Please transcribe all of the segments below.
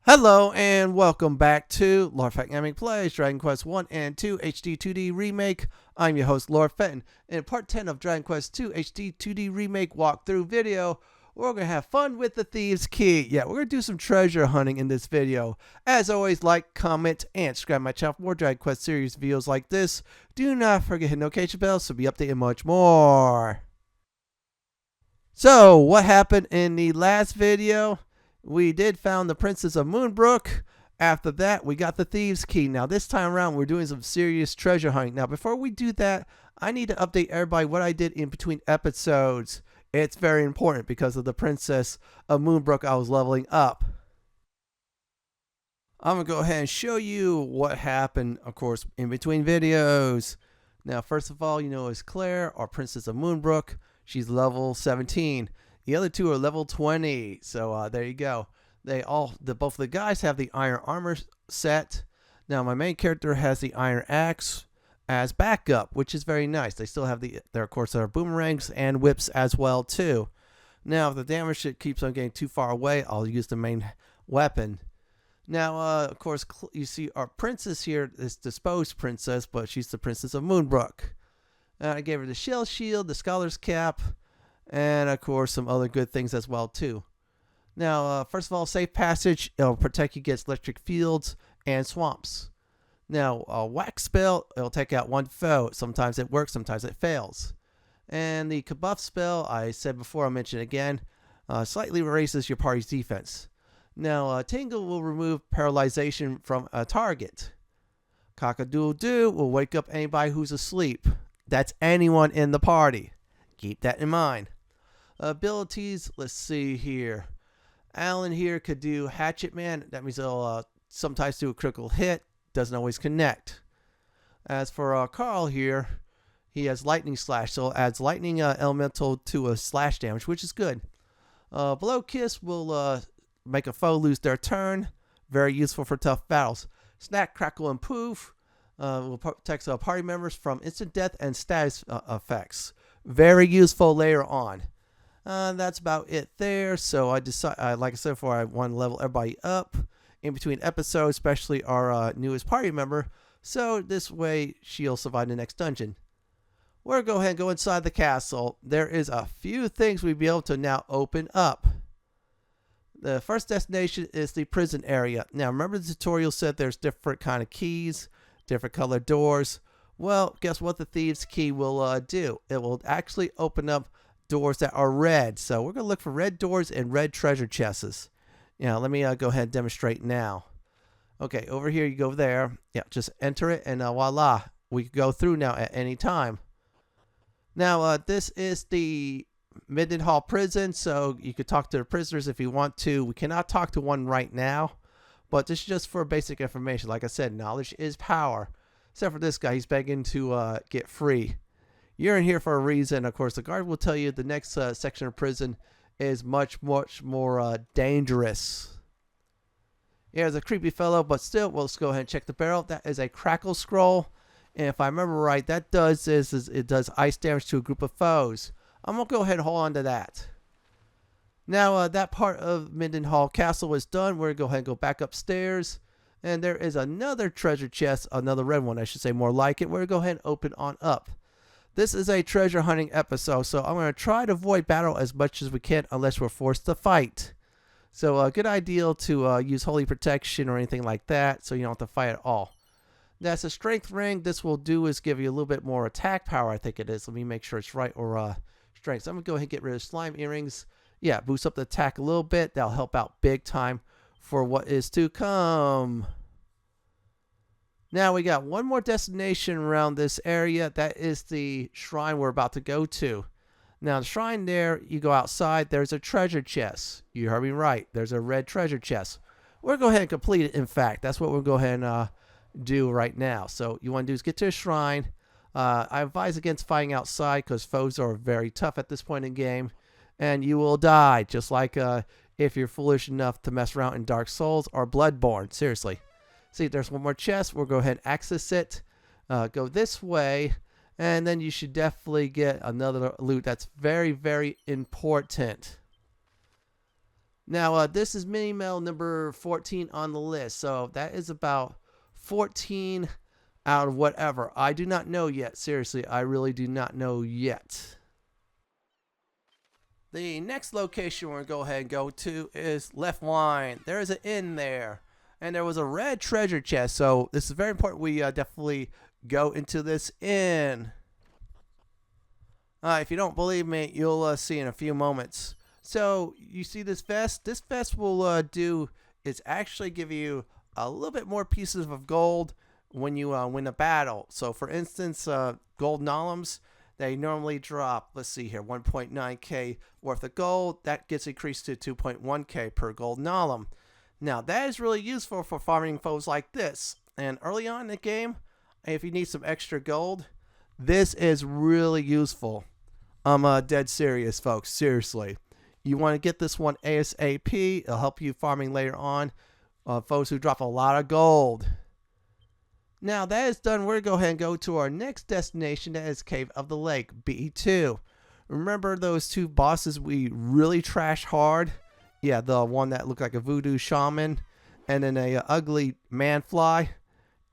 Hello and welcome back to Leftwyne Plays Dragon Quest 1 and 2 HD-2D Remake. I'm your host, Leftwyne. In part 10 of Dragon Quest 2 HD-2D Remake walkthrough video, we're going to have fun with the Thieves' Key. Yeah, we're going to do some treasure hunting in this video. As always, like, comment, and subscribe to my channel for more Dragon Quest series videos like this. Do not forget to hit the notification bell so be updated much more. So, what happened in the last video? We did found the Princess of Moonbrooke. After that, we got the Thieves' Key. Now, this time around, we're doing some serious treasure hunting. Now, before we do that, I need to update everybody what I did in between episodes. It's very important because of the Princess of Moonbrooke I was leveling up. I'm going to go ahead and show you what happened, of course, in between videos. Now, first of all, you know, it's Claire, our Princess of Moonbrooke. She's level 17. The other two are level 20, so there you go. Both of the guys have the iron armor set. Now my main character has the iron axe as backup, which is very nice. They still have of course, there are boomerangs and whips as well too. Now if the damage shit keeps on getting too far away, I'll use the main weapon. Now of course you see our princess here, this disposed princess, but she's the Princess of Moonbrooke. I gave her the shell shield, the scholar's cap, and of course some other good things as well too. Now first of all, safe passage. It'll protect you against electric fields and swamps. Now a whack spell, it'll take out one foe. Sometimes it works, sometimes it fails. And the kabuff spell, I said before, I'll mention it again, slightly raises your party's defense. Now tingle will remove paralyzation from a target. Cock-a-doodle-doo will wake up anybody who's asleep. That's anyone in the party. Keep that in mind. Abilities, let's see here. Alan here could do Hatchet Man. That means he'll sometimes do a critical hit. Doesn't always connect. As for Carl here, he has Lightning Slash. So it adds Lightning Elemental to a slash damage, which is good. Blow Kiss will make a foe lose their turn. Very useful for tough battles. Snack, Crackle, and Poof will protect party members from instant death and status effects. Very useful later on. That's about it there. So I decided, like I said before, I want to level everybody up in between episodes, especially our newest party member. So this way she'll survive the next dungeon. We're going to go ahead and go inside the castle. There is a few things we'll be able to now open up. The first destination is the prison area. Now remember the tutorial said there's different kind of keys, different colored doors. Well, guess what the Thieves' Key will do? It will actually open up doors that are red. So we're going to look for red doors and red treasure chests. Yeah, let me go ahead and demonstrate now. Okay, over here you go there. Yeah, just enter it and voila. We can go through now at any time. Now, this is the Midenhall Prison, so you could talk to the prisoners if you want to. We cannot talk to one right now, but this is just for basic information. Like I said, knowledge is power. Except for this guy, he's begging to get free. You're in here for a reason. Of course, the guard will tell you the next section of prison is much more dangerous. Yeah, there's a creepy fellow, but still, let's go ahead and check the barrel. That is a Crackle scroll. And if I remember right, that does is it does ice damage to a group of foes. I'm going to go ahead and hold on to that. Now, that part of Midenhall Castle is done. We're going to go ahead and go back upstairs. And there is another treasure chest, another red one, I should say, more like it. We're going to go ahead and open on up. This is a treasure hunting episode, so I'm going to try to avoid battle as much as we can unless we're forced to fight. So a good idea to use Holy Protection or anything like that so you don't have to fight at all. That's a strength ring. This will do is give you a little bit more attack power, I think it is. Let me make sure it's right, or strength. So I'm going to go ahead and get rid of slime earrings. Yeah, boost up the attack a little bit. That'll help out big time for what is to come. Now we got one more destination around this area. That is the shrine we're about to go to. Now the shrine there, you go outside, there's a treasure chest. You heard me right. There's a red treasure chest. We're going to go ahead and complete it, in fact. That's what we'll go ahead and do right now. So you want to do is get to a shrine. I advise against fighting outside because foes are very tough at this point in the game. And you will die, just like if you're foolish enough to mess around in Dark Souls or Bloodborne. Seriously. See, there's one more chest. We'll go ahead and access it. Go this way. And then you should definitely get another loot that's very, very important. Now, this is mini medal number 14 on the list. So that is about 14 out of whatever. I do not know yet. Seriously, I really do not know yet. The next location we're going to go ahead and go to is Leftwyne. There is an inn there. And there was a red treasure chest. So this is very important. We definitely go into this inn. If you don't believe me, you'll see in a few moments. So you see this vest? This vest will do is actually give you a little bit more pieces of gold when you win a battle. So for instance, gold nolems, they normally drop, let's see here, 1.9k worth of gold. That gets increased to 2.1k per gold nolem. Now that is really useful for farming foes like this. And early on in the game, if you need some extra gold, this is really useful. I'm dead serious, folks. Seriously. You want to get this one ASAP. It'll help you farming later on. Foes who drop a lot of gold. Now that is done, we're going to go ahead and go to our next destination. That is Cave of the Lake, B2. Remember those two bosses we really trashed hard? Yeah, the one that looked like a voodoo shaman and then a ugly man fly.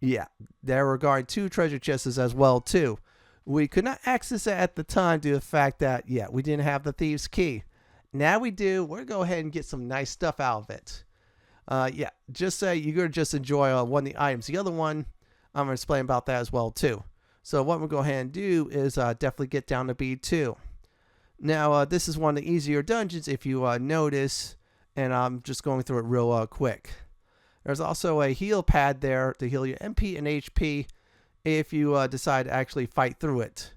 Yeah, there were guarding 2 treasure chests as well too. We could not access it at the time due to the fact that, yeah, we didn't have the thieves key. Now we do. We're going to go ahead and get some nice stuff out of it. Yeah, just say you're going to just enjoy one of the items. The other one, I'm going to explain about that as well too. So what we'll go ahead and do is definitely get down to B2. Now this is one of the easier dungeons if you notice, and I'm just going through it real quick. There's also a heal pad there to heal your MP and HP if you decide to actually fight through it.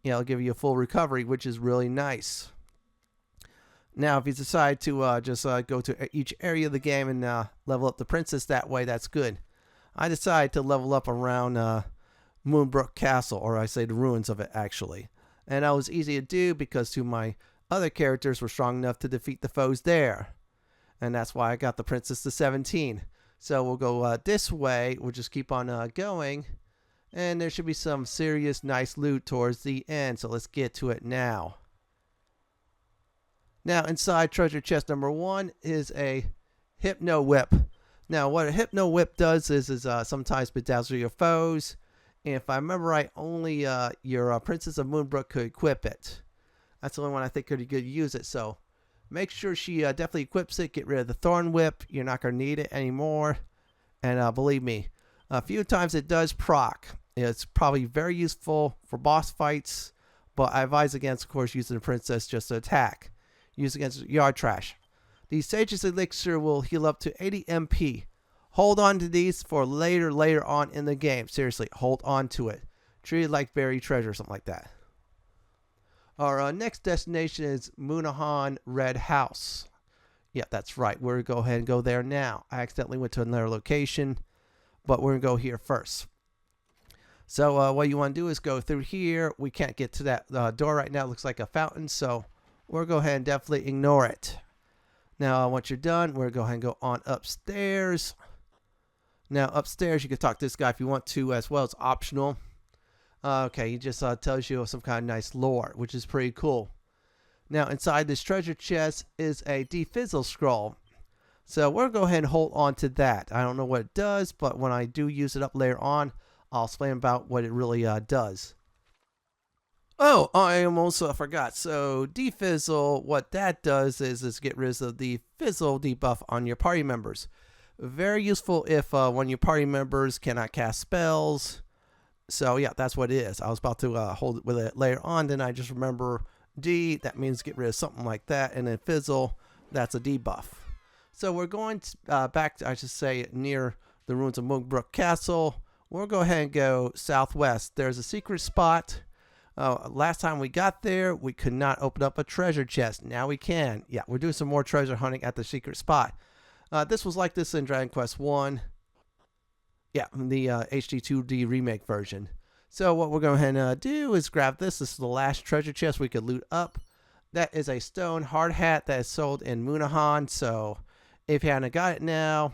You know, it'll give you a full recovery, which is really nice. Now, if you decide to just go to each area of the game and level up the princess that way, that's good. I decided to level up around Moonbrooke Castle, or I say the ruins of it, actually. And that was easy to do because 2 of my other characters were strong enough to defeat the foes there. And that's why I got the princess to 17. So we'll go this way. We'll just keep on going. And there should be some serious nice loot towards the end. So let's get to it now. Now inside treasure chest number 1 is a Hypno Whip. Now what a Hypno Whip does is sometimes bedazzle your foes. And if I remember right, only your Princess of Moonbrooke could equip it. That's the only one I think could use it. So make sure she definitely equips it. Get rid of the Thorn Whip. You're not going to need it anymore. And believe me, a few times it does proc. It's probably very useful for boss fights. But I advise against, of course, using the princess just to attack. Use against yard trash. The Sage's Elixir will heal up to 80 MP. Hold on to these for later on in the game. Seriously, hold on to it. Treat it like buried treasure, something like that. Our next destination is Moonahan Red House. Yeah, that's right. We're going to go ahead and go there now. I accidentally went to another location, but we're going to go here first. So what you want to do is go through here. We can't get to that door right now. It looks like a fountain, so we'll go ahead and definitely ignore it. Now, once you're done, we're going to go ahead and go on upstairs. Now, upstairs, you can talk to this guy if you want to as well. It's optional. Okay, he just tells you some kind of nice lore, which is pretty cool. Now, inside this treasure chest is a Defizzle scroll. So we're going to go ahead and hold on to that. I don't know what it does, but when I do use it up later on, I'll explain about what it really does. Oh, I almost forgot. So Defizzle, what that does is get rid of the fizzle debuff on your party members. Very useful if one of your party members cannot cast spells. So yeah, that's what it is. I was about to hold it with it later on, then I just remember D, that means get rid of something like that, and then fizzle, that's a debuff. So we're going back to, I should say, near the ruins of Moonbrooke Castle. We'll go ahead and go southwest. There's a secret spot. Last time we got there, we could not open up a treasure chest. Now we can. Yeah, we're doing some more treasure hunting at the secret spot. This was like this in Dragon Quest 1. Yeah, the HD-2D remake version. So what we're going to do is grab this. This is the last treasure chest we could loot up. That is a stone hard hat that is sold in Moonahan. So if you haven't got it now,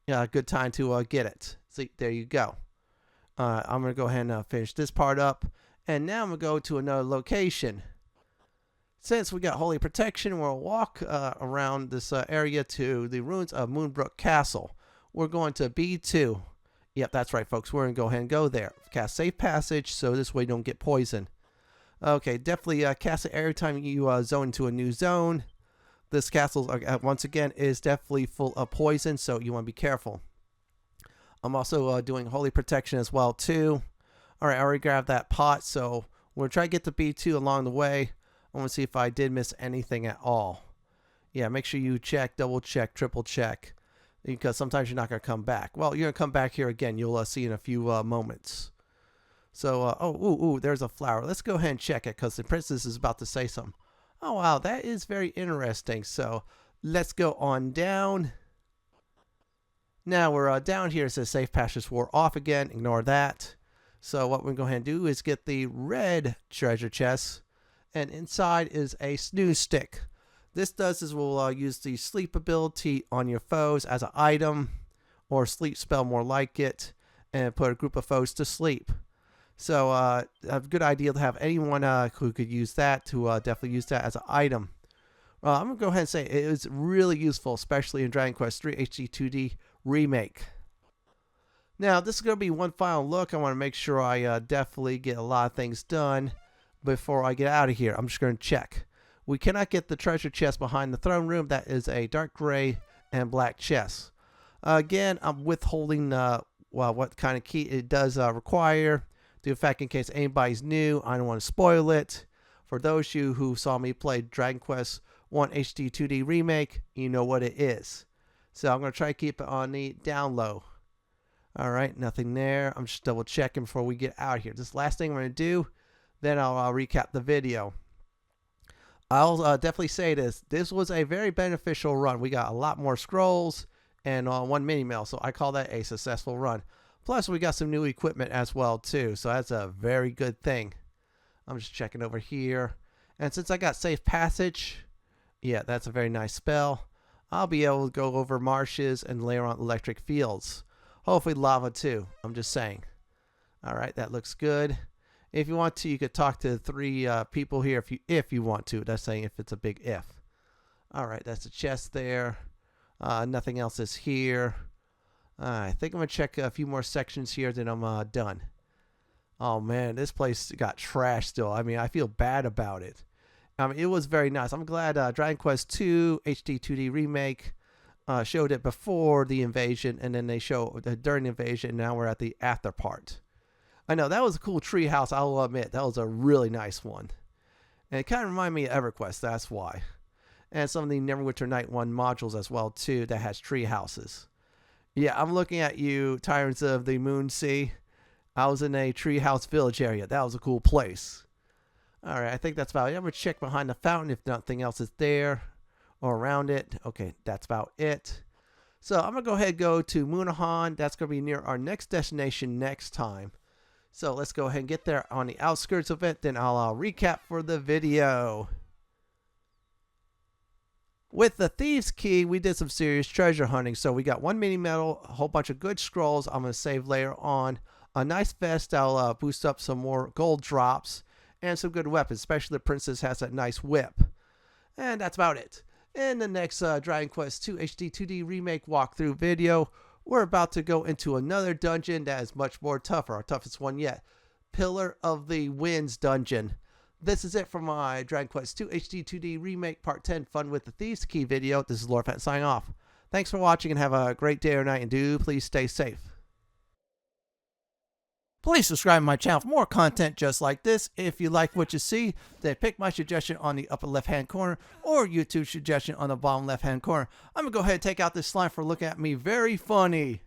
yeah, good time to get it. See, there you go. I'm going to go ahead and finish this part up. And now I'm going to go to another location. Since we got holy protection, we'll walk around this area to the ruins of Moonbrooke Castle. We're going to B2. Yep, that's right, folks. We're going to go ahead and go there. Cast safe passage so this way you don't get poisoned. Okay, definitely cast it every time you zone into a new zone. This castle, once again, is definitely full of poison, so you want to be careful. I'm also doing holy protection as well, too. Alright, I already grabbed that pot, so we're going to try to get to B2 along the way. I want to see if I did miss anything at all. Yeah, make sure you check, double check, triple check, because sometimes you're not going to come back. Well, you're going to come back here again. You'll see in a few moments. So, there's a flower. Let's go ahead and check it, because the princess is about to say something. Oh, wow, that is very interesting. So, let's go on down. Now, we're down here. It says safe passage wore off again. Ignore that. So, what we're going to go ahead and do is get the red treasure chest. And inside is a snooze stick. This does is we'll use the sleep ability on your foes as an item. Or sleep spell more like it. And put a group of foes to sleep. So, a good idea to have anyone who could use that to definitely use that as an item. I'm going to go ahead and say it is really useful, especially in Dragon Quest III HD-2D Remake. Now, this is going to be one final look. I want to make sure I definitely get a lot of things done before I get out of here. I'm just going to check. We cannot get the treasure chest behind the throne room. That is a dark gray and black chest. Again, I'm withholding what kind of key it does require. The fact in case anybody's new, I don't want to spoil it. For those of you who saw me play Dragon Quest I HD-2D Remake, you know what it is. So I'm going to try to keep it on the down low. Alright, nothing there. I'm just double checking before we get out of here. This last thing I'm going to do, then I'll recap the video. I'll definitely say this. This was a very beneficial run. We got a lot more scrolls and one mini mail, so I call that a successful run. Plus, we got some new equipment as well, too. So that's a very good thing. I'm just checking over here. And since I got safe passage, yeah, that's a very nice spell. I'll be able to go over marshes and layer on electric fields. Hopefully lava, too. I'm just saying. All right, that looks good. If you want to, you could talk to 3 people here if you want to. That's saying if it's a big if. All right, that's a chest there. Nothing else is here. I think I'm going to check a few more sections here, then I'm done. Oh, man, this place got trashed still. I mean, I feel bad about it. It was very nice. I'm glad Dragon Quest II HD-2D Remake showed it before the invasion, and then they show during the invasion. Now we're at the after part. I know, that was a cool tree house, I'll admit. That was a really nice one. And it kind of reminded me of EverQuest, that's why. And some of the Neverwinter Night 1 modules as well, too, that has tree houses. Yeah, I'm looking at you, Tyrants of the Moon Sea. I was in a treehouse village area. That was a cool place. Alright, I think that's about it. I'm going to check behind the fountain if nothing else is there or around it. Okay, that's about it. So I'm going to go ahead and go to Moonahan. That's going to be near our next destination next time. So let's go ahead and get there on the outskirts of it. Then I'll recap for the video. With the Thieves' Key, we did some serious treasure hunting. So we got 1 mini medal, a whole bunch of good scrolls. I'm going to save later on. A nice vest that'll boost up some more gold drops. And some good weapons, especially the princess has that nice whip. And that's about it. In the next Dragon Quest II HD-2D Remake walkthrough video, we're about to go into another dungeon that is much more tougher, our toughest one yet. Pillar of the Winds dungeon. This is it for my Dragon Quest II HD-2D Remake Part 10 Fun with the Thieves' Key video. This is Lord Fat signing off. Thanks for watching and have a great day or night, and do please stay safe. Please subscribe to my channel for more content just like this. If you like what you see, then pick my suggestion on the upper left hand corner or YouTube suggestion on the bottom left hand corner. I'm going to go ahead and take out this slime for looking at me very funny.